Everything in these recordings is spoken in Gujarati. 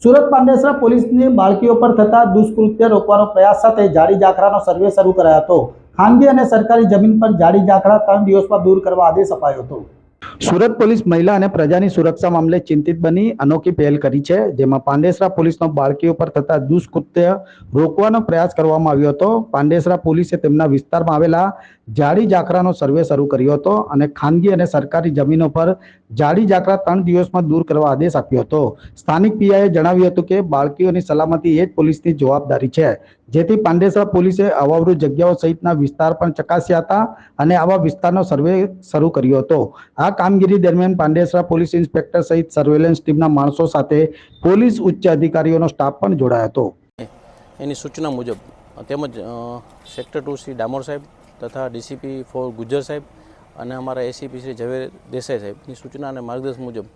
સુરત પાંડેસરા પોલીસની બાળકીઓ પર થતા દુષ્કૃત્ય રોકવાનો પ્રયાસ સાથે જાડી ઝાખરાનો સર્વે શરૂ કરાયો હતો। ખાનગી અને સરકારી જમીન પર જાડી ઝાખરા 3 દિવસમાં દૂર કરવા આદેશ અપાયો હતો। સુરત પોલીસ મહિલા અને પ્રજાની સુરક્ષા મામલે ચિંતિત બની અનોખી પહેલ કરી છે, જેમાં પાંડેસરા પોલીસનો બાળકીઓ પર થતા દુષ્કૃત્ય રોકવાનો પ્રયાસ કરવામાં આવ્યો હતો। પાંડેસરા પોલીસે તેમના વિસ્તારમાં આવેલા જાડી ઝાખરાનો સર્વે શરૂ કર્યો હતો અને ખાનગી અને સરકારી જમીનો પર જાડી ઝાખરા 3 દિવસમાં દૂર કરવા આદેશ આપ્યો હતો। સ્થાનિક પીઆઈએ જણાવ્યું હતું કે બાળકીઓની સલામતી એ જ પોલીસની જવાબદારી છે, જેથી પાંડેસરા પોલીસે અવાવરૂ જગ્યાઓ સહિતના વિસ્તાર પણ ચકાસ્યા હતા અને આવા વિસ્તારનો સર્વે શરૂ કર્યો હતો। આ કામગીરી દરમિયાન પાંડેસરા પોલીસ ઇન્સ્પેક્ટર સહિત સર્વેલન્સ ટીમના માણસો સાથે પોલીસ ઉચ્ચ અધિકારીઓનો સ્ટાફ પણ જોડાયો હતો। એની સૂચના મુજબ તેમજ સેક્ટર 2 શ્રી ડામોર સાહેબ તથા ડીસીપી 4 ગુજ્જર સાહેબ અને અમારા એસીપી શ્રી ઝવેર દેસાઈ સાહેબની સૂચના અને માર્ગદર્શન મુજબ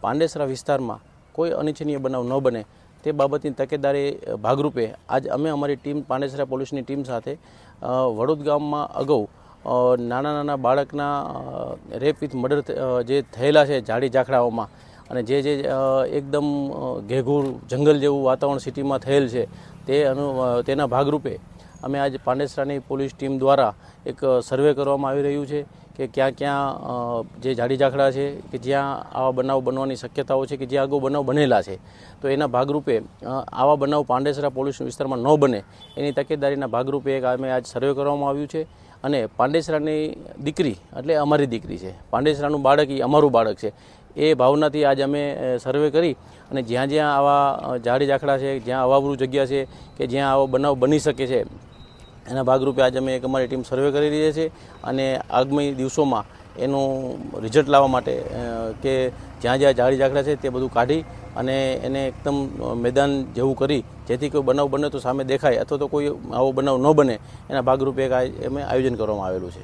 પાંડેસરા વિસ્તારમાં કોઈ અનિચ્છનીય બનાવ ન બને તે બાબતની તકેદારી ભાગરૂપે આજ અમે અમારી ટીમ પાંડેસરા પોલીસની ટીમ સાથે વડોદ ગામમાં અગાઉ નાના બાળકના રેપ વિથ મર્ડર જે થયેલા છે જાડી ઝાખરાઓમાં અને જે એકદમ ઘેઘૂર જંગલ જેવું વાતાવરણ સિટીમાં થયેલ છે તેના ભાગરૂપે અમે આજ પાંડેસરાની પોલીસ ટીમ દ્વારા એક સર્વે કરવામાં આવી રહ્યું છે કે ક્યાં ક્યાં જે જાડી ઝાખરા છે કે જ્યાં આવા બનાવ બનવાની શક્યતાઓ છે કે જ્યાં અગાઉ બનાવ બનેલા છે, તો એના ભાગરૂપે આવા બનાવ પાંડેસરા પોલીસ વિસ્તારમાં ન બને એની તકેદારીના ભાગરૂપે એક અમે આજ સર્વે કરવામાં આવ્યું છે। અને પાંડેસરાની દીકરી એટલે અમારી દીકરી છે, પાંડેસરાનું બાળક એ અમારું બાળક છે, એ ભાવનાથી આજ અમે સર્વે કરી અને જ્યાં જ્યાં આવા જાડી ઝાખરા છે, જ્યાં અવાવરૂ જગ્યા છે કે જ્યાં આવો બનાવ બની શકે છે એના ભાગરૂપે આજે અમે એક અમારી ટીમ સર્વે કરી રહી છે અને આગામી દિવસોમાં એનું રિઝલ્ટ લાવવા માટે કે જ્યાં જ્યાં જાડી ઝાખરા છે તે બધું કાઢી અને એને એકદમ મેદાન જેવું કરી જેથી કોઈ બનાવ બને તો સામે દેખાય અથવા તો કોઈ આવો બનાવ ન બને એના ભાગરૂપે અમે આયોજન કરવામાં આવેલું છે।